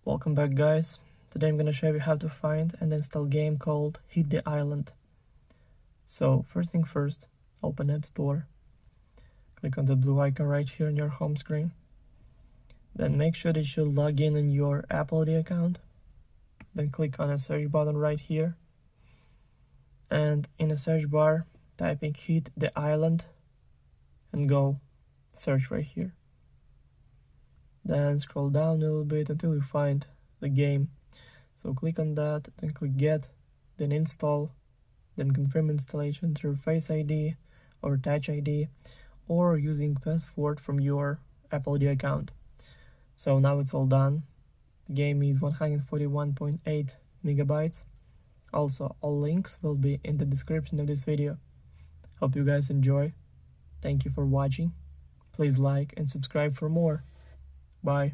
Welcome back, guys. Today I'm gonna show you how to find and install a game called Hit the Island. So first thing first, open App Store, click on the blue icon right here on your home screen. Then make sure that you log in your Apple ID account. Then click on the search button right here. And in the search bar, type in Hit the Island and go search right here. Then scroll down a little bit until you find the game. So click on that, then click Get, then Install, then confirm installation through Face ID or Touch ID or using password from your Apple ID account. So now it's all done. The game is 141.8 megabytes. Also, all links will be in the description of this video. Hope you guys enjoy. Thank you for watching. Please like and subscribe for more. Bye.